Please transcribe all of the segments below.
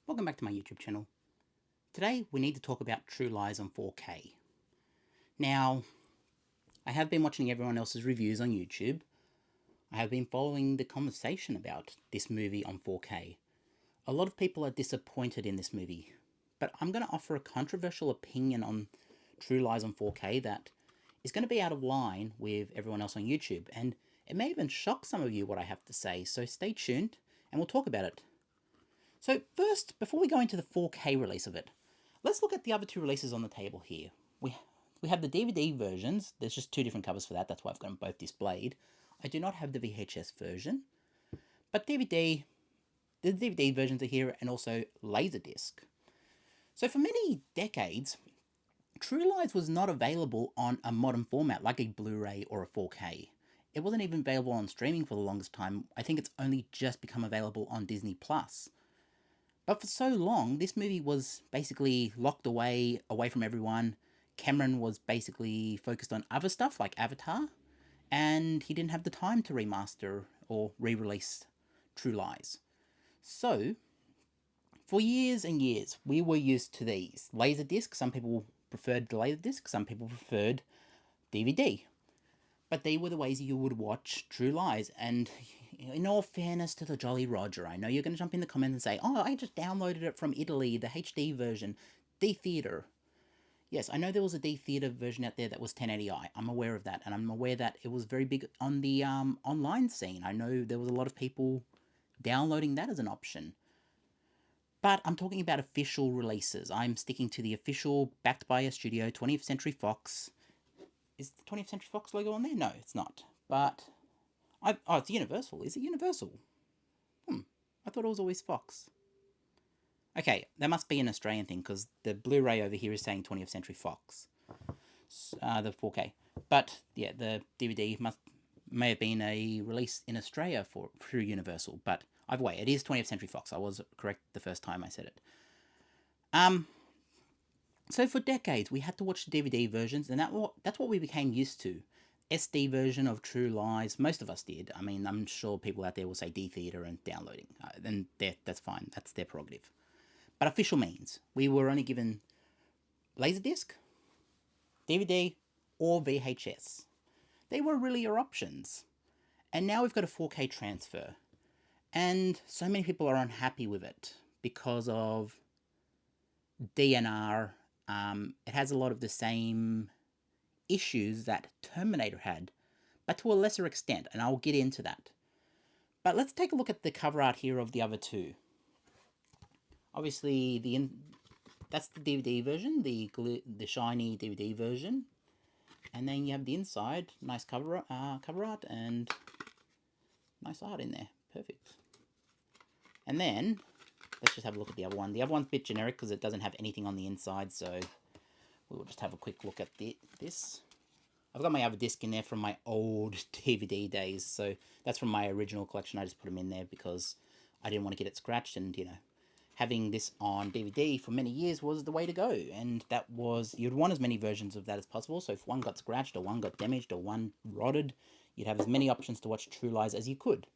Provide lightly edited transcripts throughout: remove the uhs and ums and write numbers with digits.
Welcome back to my YouTube channel. Today we need to talk about True Lies on 4K. Now, I have been watching everyone else's reviews on YouTube. I have been following the conversation about this movie on 4K. A lot of people are disappointed in this movie, but I'm going to offer a controversial opinion on True Lies on 4K that is going to be out of line with everyone else on YouTube, and it may even shock some of you what I have to say, so stay tuned and we'll talk about it. So first, before we go into the 4K release of it, let's look at the other two releases on the table here. We have the DVD versions. There's just two different covers for that. That's why I've got them both displayed. I do not have the VHS version, but the DVD versions are here, and also Laserdisc. So for many decades, True Lies was not available on a modern format like a Blu-ray or a 4K. It wasn't even available on streaming for the longest time. I think it's only just become available on Disney Plus. But for so long, this movie was basically locked away from everyone. Cameron was basically focused on other stuff like Avatar, and he didn't have the time to remaster or re-release True Lies. So, for years and years, we were used to these. Laserdisc, some people preferred the Laserdisc, some people preferred DVD. But they were the ways you would watch True Lies, and in all fairness to the Jolly Roger, I know you're going to jump in the comments and say, oh, I just downloaded it from Italy, the HD version, D-Theater. Yes, I know there was a D-Theater version out there that was 1080i. I'm aware of that, and I'm aware that it was very big on the online scene. I know there was a lot of people downloading that as an option. But I'm talking about official releases. I'm sticking to the official, backed by a studio, 20th Century Fox. Is the 20th Century Fox logo on there? No, it's not. But oh, it's Universal. Is it Universal? I thought it was always Fox. Okay, that must be an Australian thing because the Blu-ray over here is saying 20th Century Fox, the 4K. But yeah, the DVD may have been a release in Australia through Universal. But either way, it is 20th Century Fox. I was correct the first time I said it. So for decades we had to watch the DVD versions, and that's what we became used to. SD version of True Lies. Most of us did. I mean, I'm sure people out there will say D-Theater and downloading. Then that's fine. That's their prerogative. But official means we were only given Laserdisc, DVD, or VHS. They were really your options. And now we've got a 4K transfer. And so many people are unhappy with it because of DNR. It has a lot of the same issues that Terminator had, but to a lesser extent, and I'll get into that. But let's take a look at the cover art here of the other two. Obviously, that's the DVD version, the shiny DVD version, and then you have the inside, nice cover art and nice art in there, perfect. And then let's just have a look at the other one. The other one's a bit generic because it doesn't have anything on the inside, so we'll just have a quick look at this. I've got my other disc in there from my old DVD days, so that's from my original collection. I just put them in there because I didn't want to get it scratched, and having this on DVD for many years was the way to go, and that was, you'd want as many versions of that as possible, so if one got scratched or one got damaged or one rotted, you'd have as many options to watch True Lies as you could.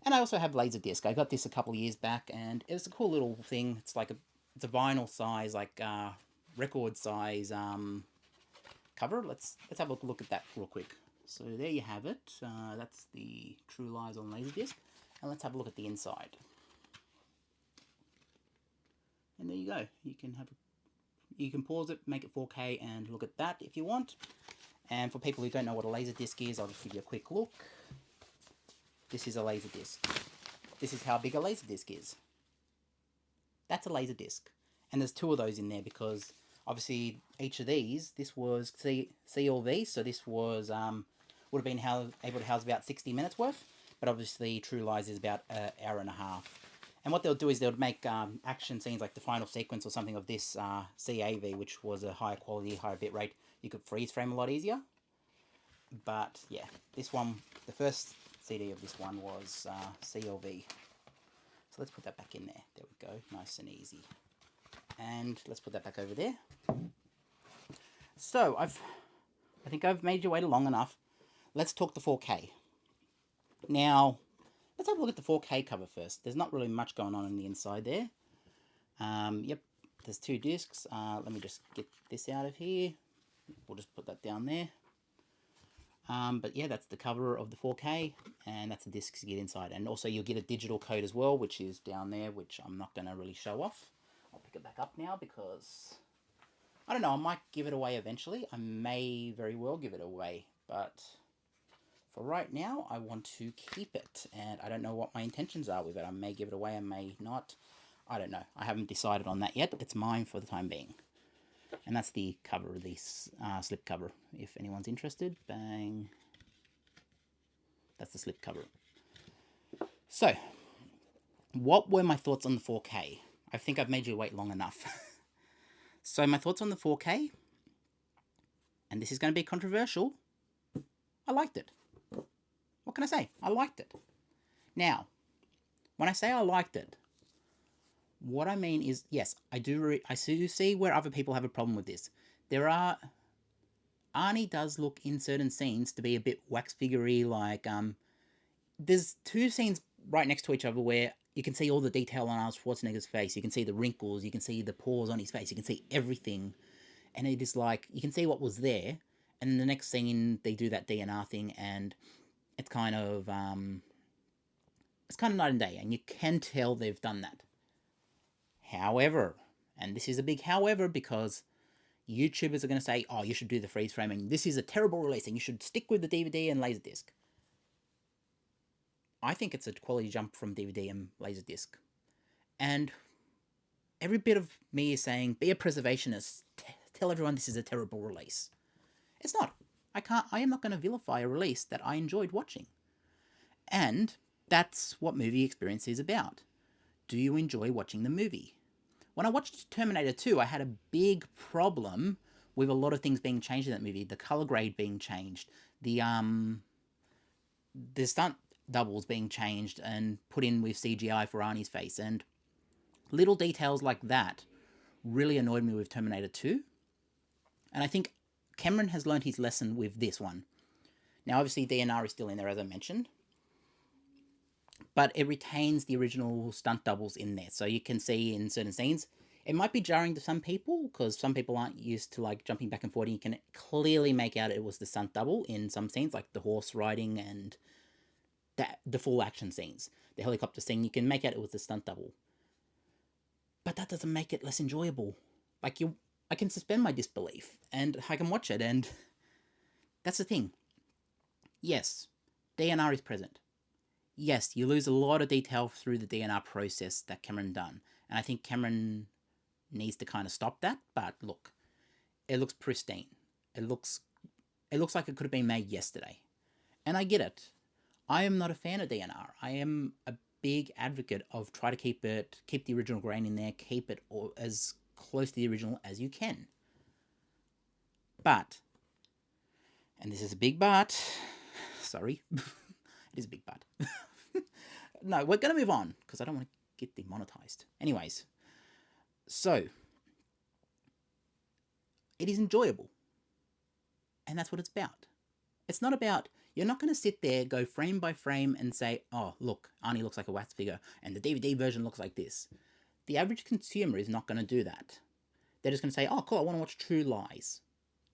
And I also have Laserdisc. I got this a couple of years back, and it's a cool little thing. It's like it's a vinyl size, like record size cover. Let's have a look at that real quick. So there you have it. That's the True Lies on Laserdisc, and let's have a look at the inside. And there you go. You can pause it, make it 4K, and look at that if you want. And for people who don't know what a Laserdisc is, I'll just give you a quick look. This is a Laserdisc. This is how big a Laserdisc is. That's a Laserdisc. And there's two of those in there because obviously each of these, this was CLV, so this was would have been able to house about 60 minutes worth, but obviously True Lies is about an hour and a half. And what they'll do is they'll make action scenes like the final sequence or something of this CAV, which was a higher quality, higher bit rate. You could freeze frame a lot easier. But yeah, this one, the first CD of this one was CLV. So let's put that back in there. There we go, nice and easy. And let's put that back over there. So I think I've made your wait long enough. Let's talk the 4K. Now, let's have a look at the 4K cover first. There's not really much going on the inside there. Yep, there's 2 discs. Let me just get this out of here. We'll just put that down there. But yeah, that's the cover of the 4K, and that's the discs you get inside. And also you'll get a digital code as well, which is down there, which I'm not going to really show off. I'll pick it back up now because, I don't know, I might give it away eventually. I may very well give it away, but for right now, I want to keep it, and I don't know what my intentions are with it. I may give it away, I may not. I don't know. I haven't decided on that yet. It's mine for the time being. And that's the cover of this slip cover. If anyone's interested, bang. That's the slip cover. So, what were my thoughts on the 4K? I think I've made you wait long enough. So, my thoughts on the 4K, and this is going to be controversial, I liked it. What can I say? I liked it. Now, when I say I liked it, what I mean is, yes, I do see where other people have a problem with this. Arnie does look in certain scenes to be a bit wax figure-y, like, there's 2 scenes right next to each other where you can see all the detail on Arnold Schwarzenegger's face. You can see the wrinkles, you can see the pores on his face, you can see everything. And it is like, you can see what was there, and in the next scene, they do that DNR thing, and it's kind of night and day, and you can tell they've done that. However, and this is a big however, because YouTubers are going to say, oh, you should do the freeze framing. This is a terrible release, and you should stick with the DVD and Laserdisc. I think it's a quality jump from DVD and Laserdisc. And every bit of me is saying, be a preservationist. Tell everyone this is a terrible release. It's not. I am not going to vilify a release that I enjoyed watching. And that's what movie experience is about. Do you enjoy watching the movie? When I watched Terminator 2, I had a big problem with a lot of things being changed in that movie. The color grade being changed, the stunt doubles being changed and put in with CGI for Arnie's face, and little details like that really annoyed me with Terminator 2. And I think Cameron has learned his lesson with this one. Now, obviously, DNR is still in there, as I mentioned, but it retains the original stunt doubles in there. So you can see in certain scenes, it might be jarring to some people because some people aren't used to like jumping back and forth, and you can clearly make out it was the stunt double in some scenes, like the horse riding and the full action scenes. The helicopter scene, you can make out it was the stunt double. But that doesn't make it less enjoyable. I can suspend my disbelief and I can watch it, and that's the thing. Yes, DNR is present. Yes, you lose a lot of detail through the DNR process that Cameron done, and I think Cameron needs to kind of stop that. But look, it looks pristine. It looks like it could have been made yesterday, and I get it. I am not a fan of DNR. I am a big advocate of try to keep the original grain in there, keep it as close to the original as you can. But, and this is a big but, sorry, it is a big but. No, we're going to move on, because I don't want to get demonetized. Anyways, so, it is enjoyable. And that's what it's about. It's not about, you're not going to sit there, go frame by frame, and say, oh, look, Arnie looks like a wax figure, and the DVD version looks like this. The average consumer is not going to do that. They're just going to say, oh, cool, I want to watch True Lies.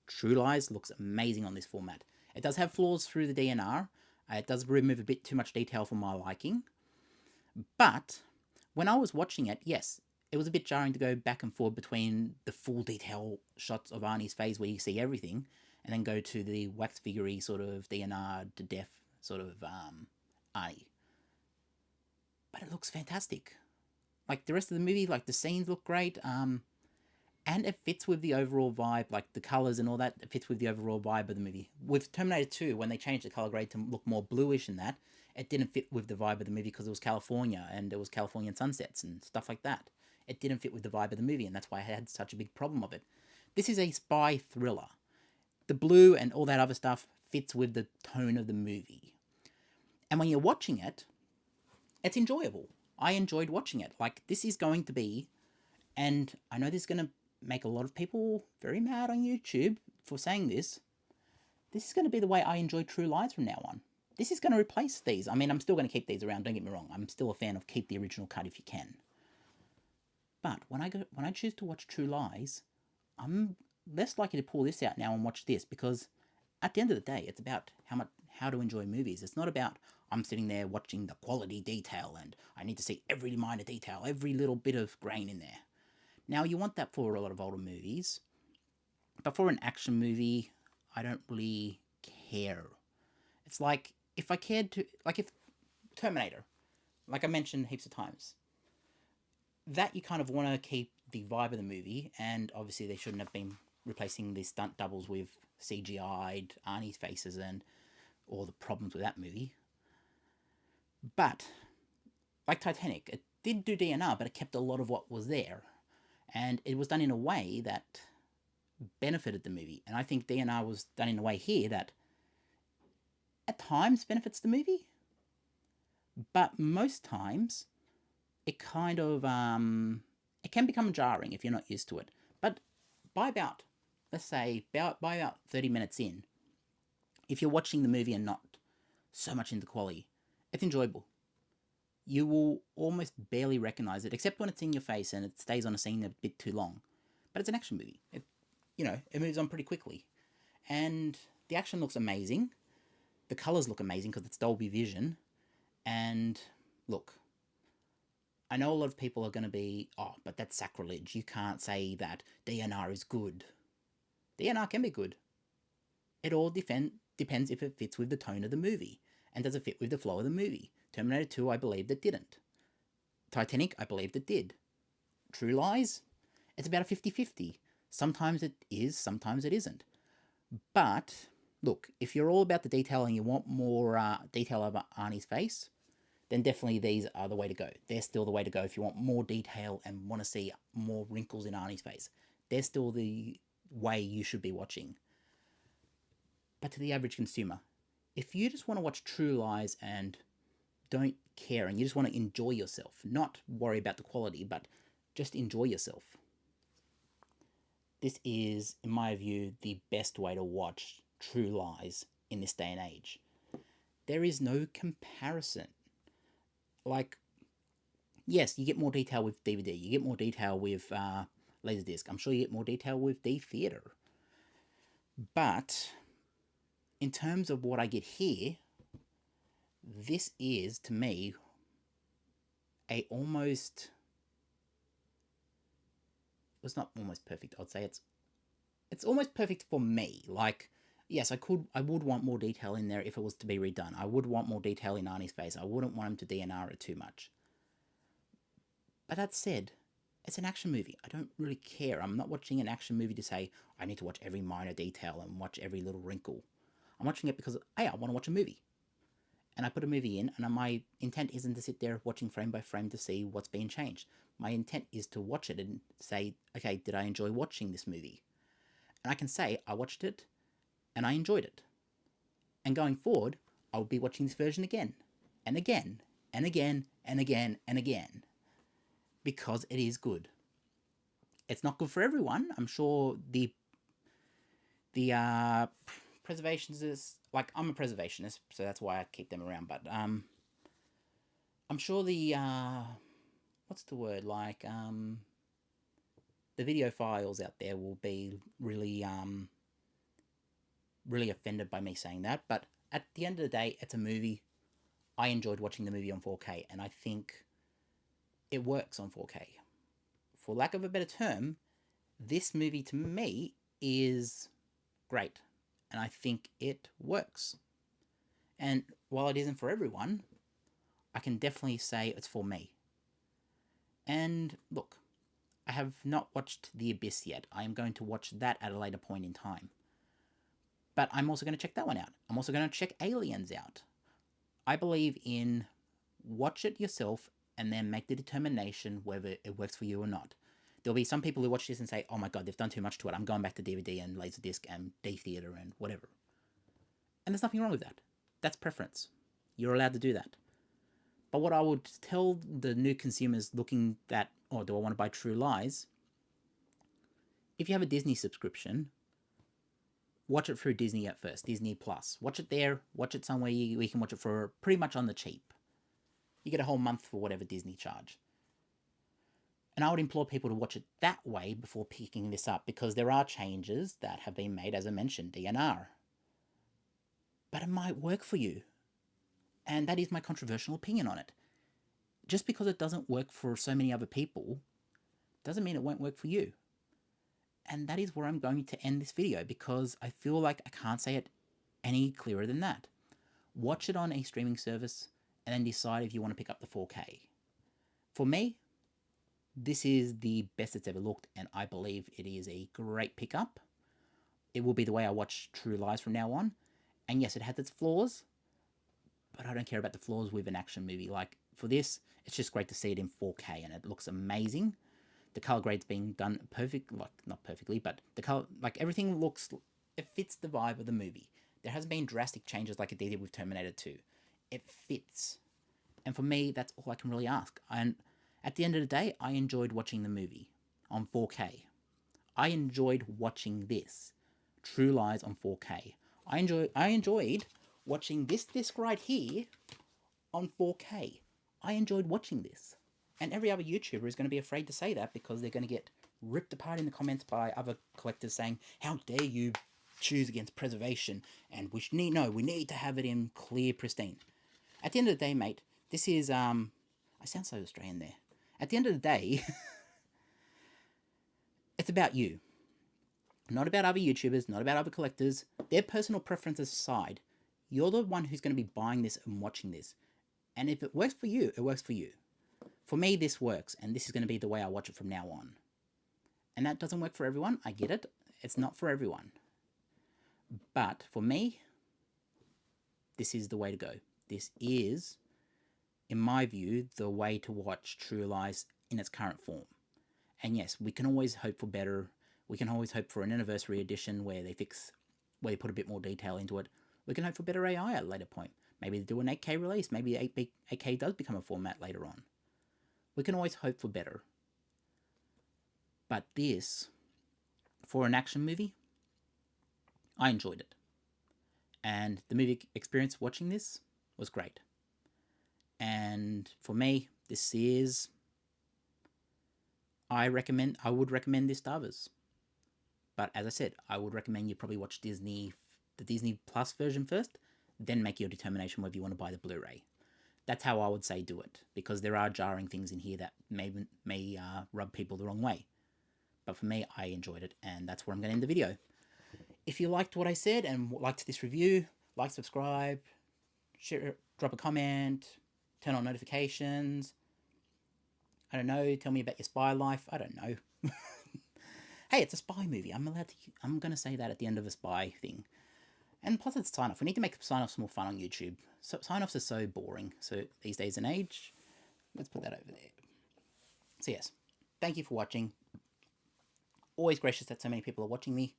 True Lies looks amazing on this format. It does have flaws through the DNR. It does remove a bit too much detail for my liking. But when I was watching it, yes, it was a bit jarring to go back and forth between the full detail shots of Arnie's face where you see everything, and then go to the wax figure-y sort of DNR to death sort of Arnie. But it looks fantastic. Like the rest of the movie, like the scenes look great, and it fits with the overall vibe, like the colours and all that, it fits with the overall vibe of the movie. With Terminator 2, when they changed the colour grade to look more bluish and that, it didn't fit with the vibe of the movie because it was California, and it was Californian sunsets and stuff like that. It didn't fit with the vibe of the movie, and that's why I had such a big problem of it. This is a spy thriller. The blue and all that other stuff fits with the tone of the movie. And when you're watching it, it's enjoyable. I enjoyed watching it. Like, this is going to be, and I know this is going to make a lot of people very mad on YouTube for saying this. This is going to be the way I enjoy True Lies from now on. This is going to replace these. I mean, I'm still going to keep these around, don't get me wrong. I'm still a fan of keep the original cut if you can. But when I choose to watch True Lies, I'm less likely to pull this out now and watch this, because at the end of the day, it's about how to enjoy movies. It's not about I'm sitting there watching the quality detail and I need to see every minor detail, every little bit of grain in there. Now, you want that for a lot of older movies, but for an action movie, I don't really care. It's like, if I cared to, like, if Terminator, like I mentioned heaps of times, that you kind of want to keep the vibe of the movie, and obviously they shouldn't have been replacing the stunt doubles with CGI'd Arnie's faces and all the problems with that movie. But, like Titanic, it did do DNR, but it kept a lot of what was there. And it was done in a way that benefited the movie. And I think DNR was done in a way here that at times benefits the movie, but most times it kind of it can become jarring if you're not used to it. But by about, let's say, by about 30 minutes in, if you're watching the movie and not so much into quality, it's enjoyable. You will almost barely recognize it, except when it's in your face and it stays on a scene a bit too long. But it's an action movie. It moves on pretty quickly. And the action looks amazing. The colors look amazing because it's Dolby Vision. And look, I know a lot of people are going to be, oh, but that's sacrilege. You can't say that DNR is good. DNR can be good. It all depends if it fits with the tone of the movie. And does it fit with the flow of the movie? Terminator 2, I believed it didn't. Titanic, I believed it did. True Lies, it's about a 50-50. Sometimes it is, sometimes it isn't. But, look, if you're all about the detail and you want more detail of Arnie's face, then definitely these are the way to go. They're still the way to go if you want more detail and want to see more wrinkles in Arnie's face. They're still the way you should be watching. But to the average consumer, if you just want to watch True Lies and don't care and you just want to enjoy yourself, not worry about the quality, but just enjoy yourself, this is, in my view, the best way to watch True Lies in this day and age. There is no comparison. Like, yes, you get more detail with DVD, you get more detail with Laserdisc, I'm sure you get more detail with D-Theater. But in terms of what I get here, this is, to me, a almost... It's not almost perfect, I'd say it's almost perfect for me. Like, yes, I would want more detail in there if it was to be redone. I would want more detail in Arnie's face. I wouldn't want him to DNR it too much. But that said, it's an action movie. I don't really care. I'm not watching an action movie to say, I need to watch every minor detail and watch every little wrinkle. I'm watching it because, hey, I want to watch a movie. And I put a movie in, and my intent isn't to sit there watching frame by frame to see what's being changed. My intent is to watch it and say, okay, did I enjoy watching this movie? And I can say, I watched it, and I enjoyed it. And going forward, I'll be watching this version again, and again, and again, and again, and again. Because it is good. It's not good for everyone. I'm sure the preservationists, like, I'm a preservationist, so that's why I keep them around, but I'm sure the what's the word, like, the videophiles out there will be really really offended by me saying that. But at the end of the day, it's a movie. I enjoyed watching the movie on 4K, and I think it works on 4K. For lack of a better term, this movie to me is great, and I think it works. And while it isn't for everyone, I can definitely say it's for me. And look, I have not watched The Abyss yet. I am going to watch that at a later point in time. But I'm also going to check that one out. I'm also going to check Aliens out. I believe in watch it yourself and then make the determination whether it works for you or not. There'll be some people who watch this and say, oh my god, they've done too much to it. I'm going back to DVD and Laserdisc and D-Theater and whatever. And there's nothing wrong with that. That's preference. You're allowed to do that. But what I would tell the new consumers looking at, oh, do I want to buy True Lies? If you have a Disney subscription, watch it through Disney at first, Disney Plus. Watch it there, watch it somewhere we can watch it for pretty much on the cheap. You get a whole month for whatever Disney charge. And I would implore people to watch it that way before picking this up, because there are changes that have been made, as I mentioned, DNR. But it might work for you. And that is my controversial opinion on it. Just because it doesn't work for so many other people doesn't mean it won't work for you. And that is where I'm going to end this video, because I feel like I can't say it any clearer than that. Watch it on a streaming service and then decide if you want to pick up the 4K. For me, this is the best it's ever looked, and I believe it is a great pickup. It will be the way I watch True Lies from now on. And yes, it has its flaws, but I don't care about the flaws with an action movie. Like, for this, it's just great to see it in 4K, and it looks amazing. The color grade's being done perfect, like, not perfectly, but the color, like, everything looks, it fits the vibe of the movie. There hasn't been drastic changes like it did with Terminator 2. It fits. And for me, that's all I can really ask. And at the end of the day, I enjoyed watching the movie on 4K. I enjoyed watching this, True Lies on 4K. I enjoyed watching this disc right here on 4K. I enjoyed watching this. And every other YouTuber is going to be afraid to say that, because they're going to get ripped apart in the comments by other collectors saying, how dare you choose against preservation, and we need to have it in clear, pristine. At the end of the day, mate, this is, I sound so Australian there. At the end of the day, it's about you. Not about other YouTubers, not about other collectors. Their personal preferences aside, you're the one who's going to be buying this and watching this. And if it works for you, it works for you. For me, this works, and this is going to be the way I watch it from now on. And that doesn't work for everyone, I get it. It's not for everyone. But for me, this is the way to go. This is, in my view, the way to watch True Lies in its current form. And yes, we can always hope for better. We can always hope for an anniversary edition where they put a bit more detail into it. We can hope for better AI at a later point. Maybe they do an 8K release. Maybe 8K does become a format later on. We can always hope for better. But this, for an action movie, I enjoyed it. And the movie experience watching this was great. And for me, this is, I would recommend this to others. But as I said, I would recommend you probably watch the Disney Plus version first, then make your determination whether you want to buy the Blu-ray. That's how I would say do it, because there are jarring things in here that may rub people the wrong way. But for me, I enjoyed it, and that's where I'm going to end the video. If you liked what I said and liked this review, like, subscribe, share, drop a comment, turn on notifications. I don't know, tell me about your spy life. I don't know. Hey, it's a spy movie. I'm going to say that at the end of a spy thing. And plus it's sign-off. We need to make sign-offs more fun on YouTube. So sign-offs are so boring. So these days and age, let's put that over there. So yes, thank you for watching. Always gracious that so many people are watching me.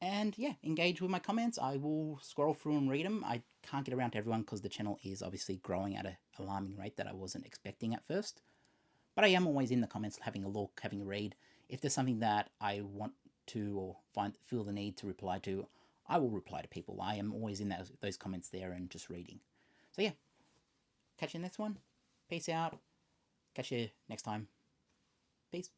And yeah, engage with my comments. I will scroll through and read them. I can't get around to everyone because the channel is obviously growing at an alarming rate that I wasn't expecting at first. But I am always in the comments having a look, having a read. If there's something that I want to or feel the need to reply to, I will reply to people. I am always in those comments there and just reading. So yeah, catch you in the next one. Peace out. Catch you next time. Peace.